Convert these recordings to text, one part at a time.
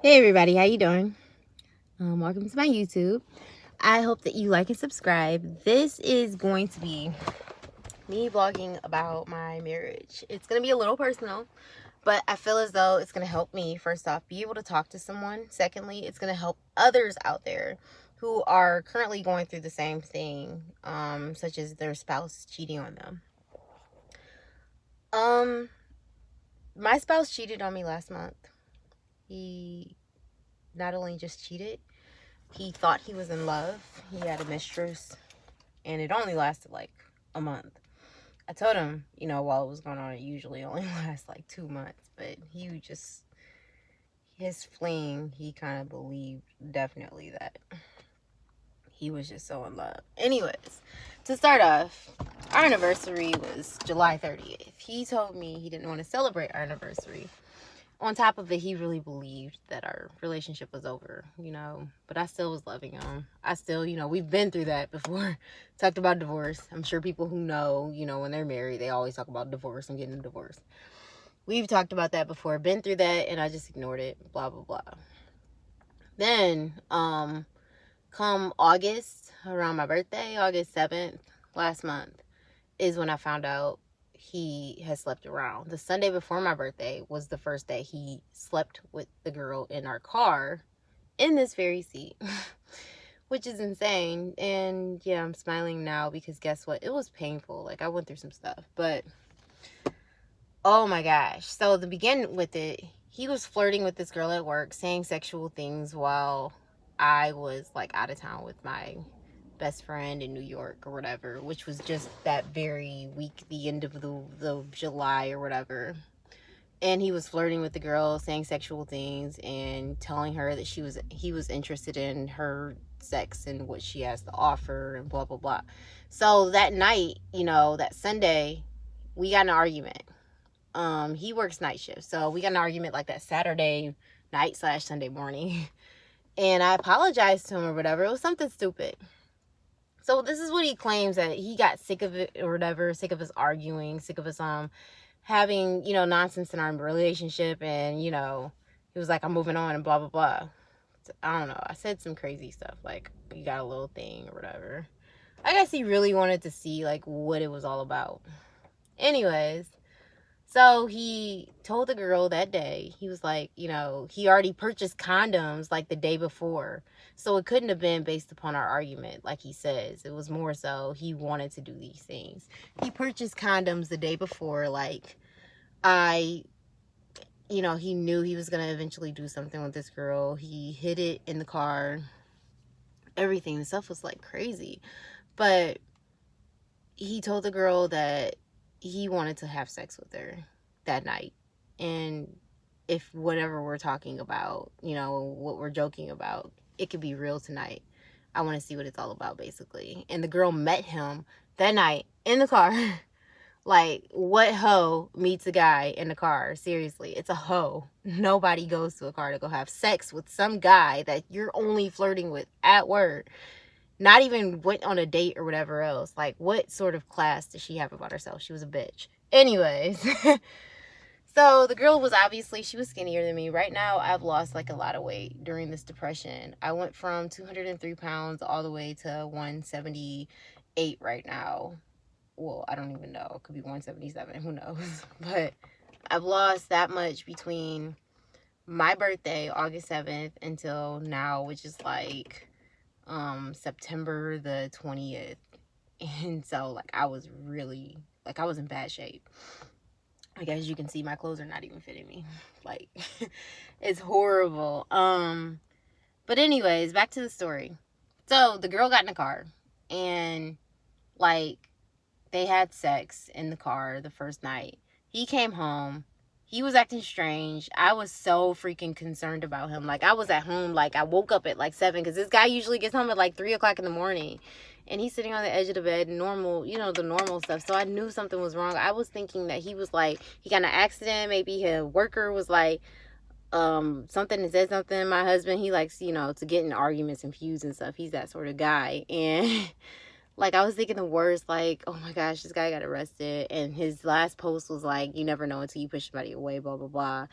Hey everybody, how you doing? Welcome to my YouTube. I hope that you like and subscribe. This is going to be me vlogging about my marriage. It's going to be a little personal, but I feel as though it's going to help me, first off, be able to talk to someone. Secondly, it's going to help others out there who are currently going through the same thing, such as their spouse cheating on them. My spouse cheated on me last month. He not only just cheated, he thought he was in love. He had a mistress, and it only lasted like a month. I told him, while it was going on, it usually only lasts like 2 months. But his fling, he kind of believed definitely that he was just so in love. Anyways, to start off, our anniversary was July 30th. He told me he didn't want to celebrate our anniversary. On top of it, he really believed that our relationship was over, but I still was loving him. I still, we've been through that before. Talked about divorce. I'm sure people who know, when they're married, they always talk about divorce and getting a divorce. We've talked about that before, been through that, and I just ignored it, blah, blah, blah. Then, come August, around my birthday, August 7th, last month, is when I found out he has slept around. The Sunday before my birthday was the first day he slept with the girl in our car in this very seat, which is insane. And yeah, I'm smiling now because guess what? It was painful. Like, I went through some stuff, but oh my gosh. So to begin with it, he was flirting with this girl at work, saying sexual things while I was like out of town with my best friend in New York or whatever, which was just that very week, the end of the July or whatever. And he was flirting with the girl, saying sexual things and telling her that he was interested in her sex and what she has to offer and blah blah blah. So that night, that Sunday, we got in an argument. He works night shift, so we got in an argument like that Saturday night / Sunday morning. And I apologized to him or whatever. It was something stupid. So this is what he claims, that he got sick of it or whatever, sick of us arguing, sick of us having, nonsense in our relationship, and, he was like, I'm moving on and blah, blah, blah. So, I don't know. I said some crazy stuff, like, you got a little thing or whatever. I guess he really wanted to see, like, what it was all about. Anyways, so he told the girl that day, he was like, he already purchased condoms like the day before. So it couldn't have been based upon our argument, like he says. It was more so he wanted to do these things. He purchased condoms the day before, like he knew he was going to eventually do something with this girl. He hid it in the car. Everything. The stuff was like crazy. But he told the girl that he wanted to have sex with her that night. And if whatever we're talking about, what we're joking about, it could be real tonight. I want to see what it's all about, basically. And the girl met him that night in the car. Like, what hoe meets a guy in the car? Seriously, it's a hoe. Nobody goes to a car to go have sex with some guy that you're only flirting with at work. Not even went on a date or whatever else. Like, what sort of class does she have about herself? She was a bitch. Anyways, so the girl was she was skinnier than me. Right now, I've lost like a lot of weight during this depression. I went from 203 pounds all the way to 178 right now. Well, I don't even know. It could be 177. Who knows? But I've lost that much between my birthday, August 7th, until now, which is like September the 20th. And so like I was in bad shape. Like, as you can see, my clothes are not even fitting me. Like, it's horrible. But anyways, back to the story. So the girl got in the car and like they had sex in the car the first night. He came home. He was acting strange. I was so freaking concerned about him. Like, I was at home. Like, I woke up at like 7 because this guy usually gets home at like 3 o'clock in the morning. And he's sitting on the edge of the bed, normal, the normal stuff. So I knew something was wrong. I was thinking that he was like, he got in an accident. Maybe his worker was like, something and said something. My husband, he likes, to get in arguments and feuds and stuff. He's that sort of guy. And like, I was thinking the worst, like, oh my gosh, this guy got arrested. And his last post was like, you never know until you push somebody away, blah, blah, blah.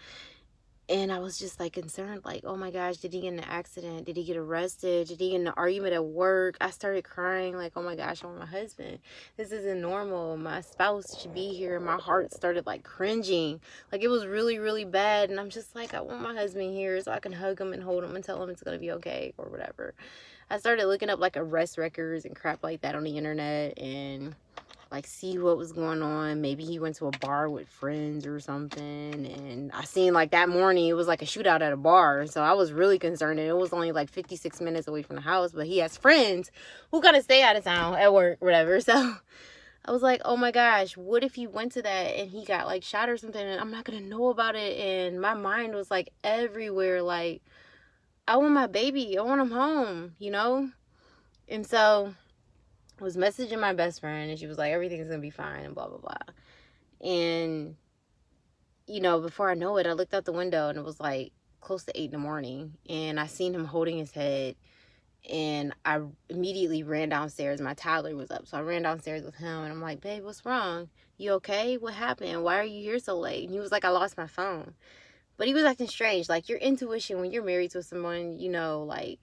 And I was just like concerned, like, oh my gosh, did he get in an accident? Did he get arrested? Did he get in an argument at work? I started crying, like, oh my gosh, I want my husband. This isn't normal. My spouse should be here. My heart started like cringing. Like, it was really, really bad. And I'm just like, I want my husband here so I can hug him and hold him and tell him it's going to be okay or whatever. I started looking up like arrest records and crap like that on the internet and like see what was going on. Maybe he went to a bar with friends or something, and I seen like that morning it was like a shootout at a bar, so I was really concerned. And it was only like 56 minutes away from the house, but he has friends who gotta stay out of town at work, whatever. So I was like, oh my gosh, what if he went to that and he got like shot or something and I'm not gonna know about it? And my mind was like everywhere, like, I want my baby, I want him home, you know? And so was messaging my best friend and she was like, everything's gonna be fine and blah blah blah. And you know, before I know it, I looked out the window and it was like close to 8 in the morning, and I seen him holding his head, and I immediately ran downstairs. My toddler was up, so I ran downstairs with him and I'm like, babe, what's wrong? You okay? What happened? Why are you here so late? And he was like, I lost my phone. But he was acting strange. Like, your intuition when you're married to someone, you know, like,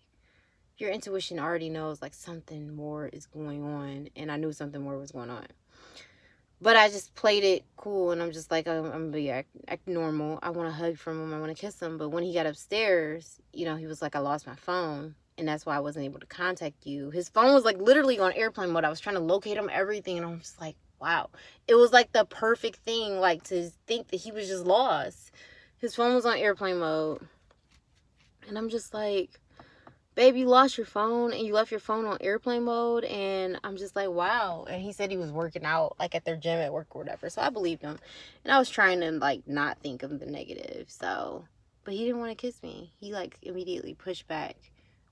your intuition already knows like something more is going on, and I knew something more was going on. But I just played it cool, and I'm just like, I'm gonna be act normal. I want to hug from him, I want to kiss him. But when he got upstairs, you know, he was like, I lost my phone, and that's why I wasn't able to contact you. His phone was like literally on airplane mode. I was trying to locate him, everything, and I'm just like, wow. It was like the perfect thing, like, to think that he was just lost. His phone was on airplane mode, and I'm just like, babe, you lost your phone and you left your phone on airplane mode. And I'm just like, wow. And he said he was working out like at their gym at work or whatever, so I believed him. And I was trying to like not think of the negative. So, but he didn't want to kiss me. He like immediately pushed back.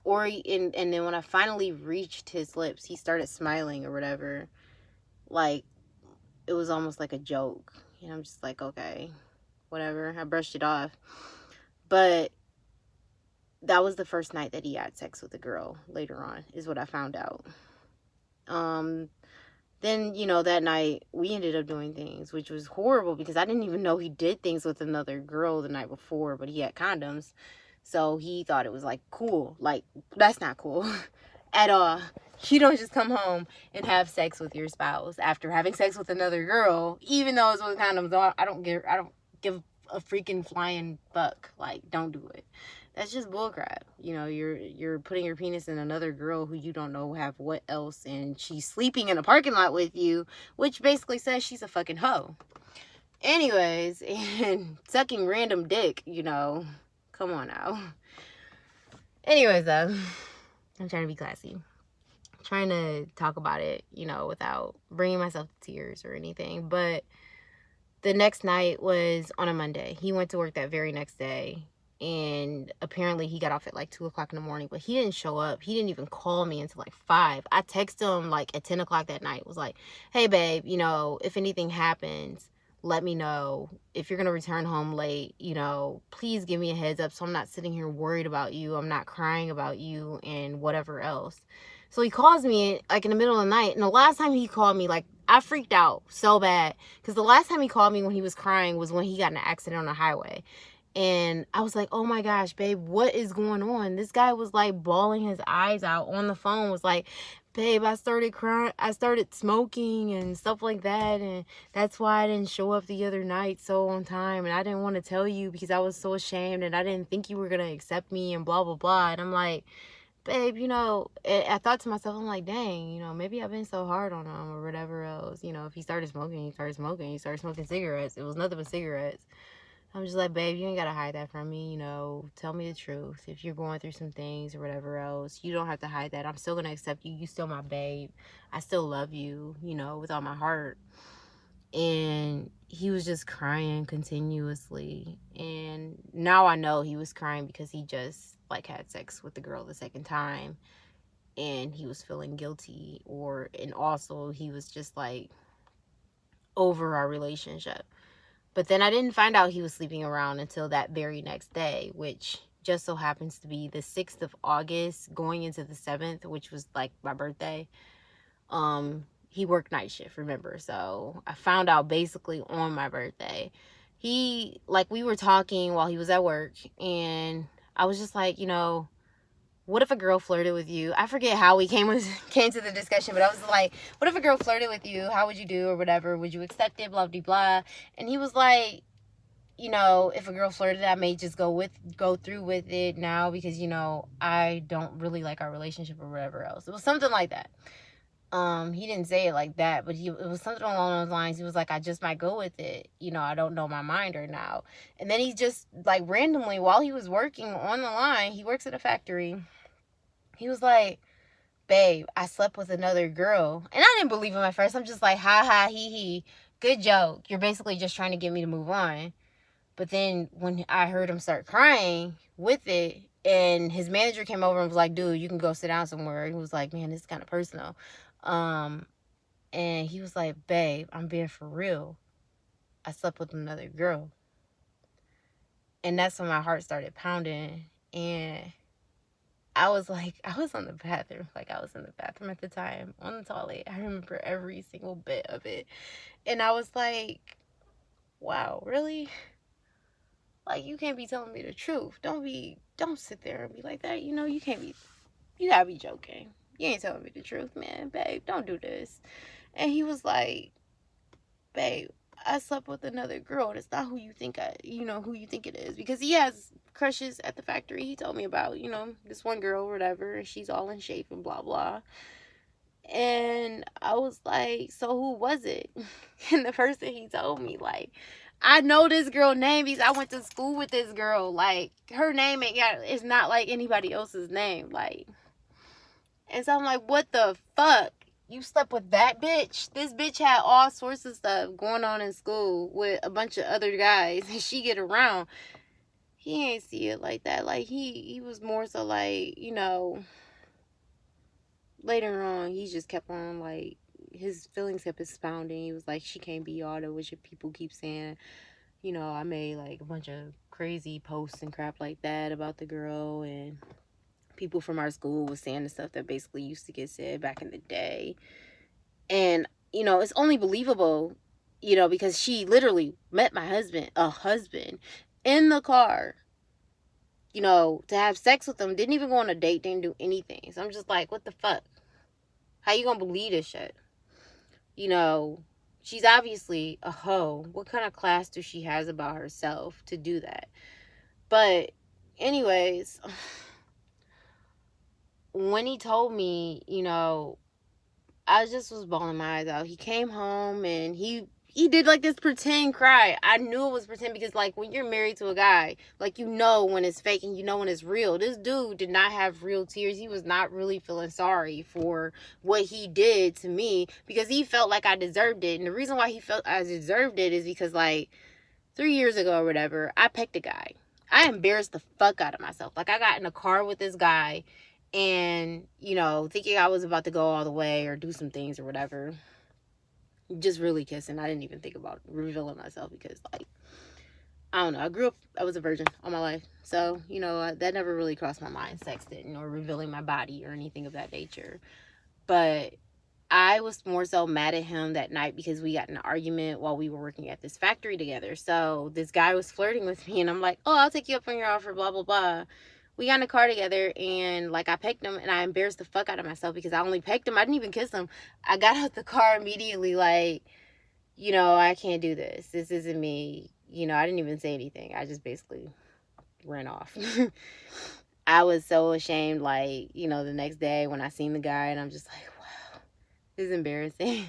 And then when I finally reached his lips, he started smiling or whatever. Like, it was almost like a joke. And I'm just like, okay, whatever. I brushed it off. But that was the first night that he had sex with a girl later on, is what I found out. Then, you know, that night we ended up doing things, which was horrible because I didn't even know he did things with another girl the night before, but he had condoms. So he thought it was like cool. Like, that's not cool at all. You don't just come home and have sex with your spouse after having sex with another girl, even though it's with condoms. I don't give a freaking flying fuck. Like, don't do it. That's just bullcrap. You know, you're putting your penis in another girl who you don't know have what else, and she's sleeping in a parking lot with you, which basically says she's a fucking hoe. Anyways, and sucking random dick, you know. Come on now. Anyways, though, I'm trying to be classy. I'm trying to talk about it, you know, without bringing myself to tears or anything. But the next night was on a Monday. He went to work that very next day. And apparently he got off at like 2 o'clock in the morning, but he didn't show up. He didn't even call me until like 5. I texted him like at 10 o'clock that night. Was like, hey babe, you know, if anything happens, let me know. If you're going to return home late, you know, please give me a heads up so I'm not sitting here worried about you. I'm not crying about you and whatever else. So he calls me like in the middle of the night. And the last time he called me, like, I freaked out so bad. Because the last time he called me when he was crying was when he got in an accident on the highway. And I was like, oh my gosh, babe, what is going on? This guy was like bawling his eyes out on the phone, was like, babe, I started crying, I started smoking and stuff like that, and that's why I didn't show up the other night so on time, and I didn't want to tell you because I was so ashamed and I didn't think you were gonna accept me and blah blah blah. And I'm like, babe, you know, I thought to myself, I'm like, dang, you know, maybe I've been so hard on him or whatever else. You know, if he started smoking, he started smoking, he started smoking cigarettes. It was nothing but cigarettes. I'm just like, babe, you ain't gotta hide that from me, you know, tell me the truth. If you're going through some things or whatever else, you don't have to hide that. I'm still gonna accept you. You still my babe. I still love you, you know, with all my heart. And he was just crying continuously. And now I know he was crying because he just like had sex with the girl the second time and he was feeling guilty, and also he was just like over our relationship. But then I didn't find out he was sleeping around until that very next day, which just so happens to be the 6th of August going into the 7th, which was like my birthday. He worked night shift, remember? So I found out basically on my birthday. we were talking while he was at work, and I was just like, what if a girl flirted with you? I forget how we came to the discussion, but I was like, what if a girl flirted with you? How would you do, or whatever? Would you accept it? Blah blah blah. And he was like, if a girl flirted, I may just go through with it now because I don't really like our relationship or whatever else. It was something like that. He didn't say it like that, but it was something along those lines. He was like, I just might go with it. I don't know my mind right now. And then he just, like, randomly, while he was working on the line, he works at a factory. He was like, babe, I slept with another girl. And I didn't believe him at first. I'm just like, ha ha, he. Good joke. You're basically just trying to get me to move on. But then when I heard him start crying with it, and his manager came over and was like, dude, you can go sit down somewhere. He was like, man, this is kind of personal. And he was like, babe, I'm being for real. I slept with another girl. And that's when my heart started pounding. And I was on the bathroom. Like, I was in the bathroom at the time, on the toilet. I remember every single bit of it. And I was like, wow, really? Like, you can't be telling me the truth. Don't sit there and be like that. You gotta be joking. You ain't telling me the truth, man. Babe, don't do this. And he was like, babe, I slept with another girl. And it's not who you think who you think it is. Because he has crushes at the factory. He told me about, this one girl or whatever. And she's all in shape and blah, blah. And I was like, so who was it? And the person he told me, like, I know this girl name because I went to school with this girl. Like, her name it's not like anybody else's name. Like, and so I'm like, what the fuck? You slept with that bitch? This bitch had all sorts of stuff going on in school with a bunch of other guys, and she get around. He ain't see it like that. Like, he was more so like, later on, he just kept on, like, his feelings kept expounding. He was like, she can't be all that, which people keep saying. I made, like, a bunch of crazy posts and crap like that about the girl, and people from our school was saying the stuff that basically used to get said back in the day. And, it's only believable, because she literally met my husband, in the car, to have sex with him, didn't even go on a date, didn't do anything. So I'm just like, what the fuck? How you gonna believe this shit? She's obviously a hoe. What kind of class do she has about herself to do that? But anyways, when he told me, I just was bawling my eyes out. He came home and he did, like, this pretend cry. I knew it was pretend because, like, when you're married to a guy, like, when it's fake and when it's real. This dude did not have real tears. He was not really feeling sorry for what he did to me because he felt like I deserved it. And the reason why he felt I deserved it is because, like, 3 years ago or whatever, I pecked a guy. I embarrassed the fuck out of myself. Like, I got in a car with this guy and, thinking I was about to go all the way or do some things or whatever. Just really kissing. I didn't even think about revealing myself because, like, I don't know. I was a virgin all my life. So, that never really crossed my mind, sexting or revealing my body or anything of that nature. But I was more so mad at him that night because we got in an argument while we were working at this factory together. So this guy was flirting with me and I'm like, oh, I'll take you up on your offer, blah, blah, blah. We got in a car together and, like, I pecked him and I embarrassed the fuck out of myself because I only pecked him. I didn't even kiss him. I got out the car immediately like, I can't do this. This isn't me. I didn't even say anything. I just basically ran off. I was so ashamed, like, the next day when I seen the guy and I'm just like, wow, this is embarrassing.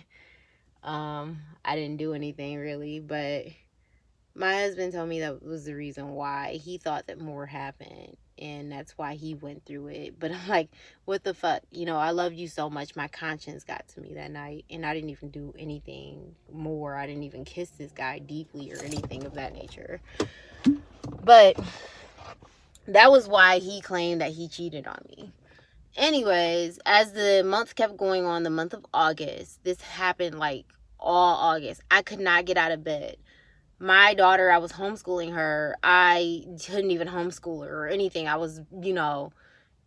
I didn't do anything really, but my husband told me that was the reason why. He thought that more happened and that's why he went through it. But I'm like, what the fuck? I loved you so much. My conscience got to me that night and I didn't even do anything more. I didn't even kiss this guy deeply or anything of that nature. But that was why he claimed that he cheated on me. Anyways, as the month kept going on, the month of August, this happened like all August. I could not get out of bed. My daughter, I was homeschooling her. I couldn't even homeschool her or anything. I was,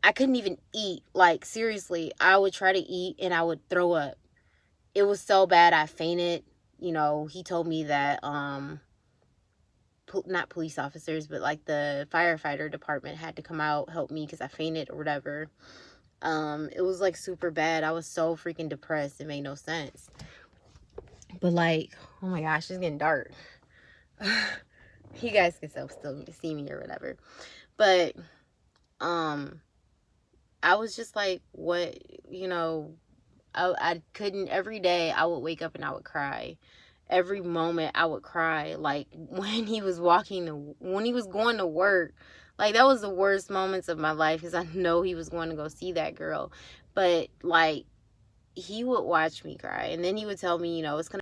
I couldn't even eat. Like, seriously, I would try to eat and I would throw up. It was so bad I fainted. He told me that not police officers, but like the firefighter department had to come out, help me because I fainted or whatever. It was like super bad. I was so freaking depressed. It made no sense. But like, oh my gosh, it's getting dark. You guys can still see me or whatever. But I was just like, what, you know, I couldn't. Every day I would wake up and I would cry. Every moment I would cry. Like when he was when he was going to work, like that was the worst moments of my life, because I know he was going to go see that girl. But like, he would watch me cry, and then he would tell me, you know, it's gonna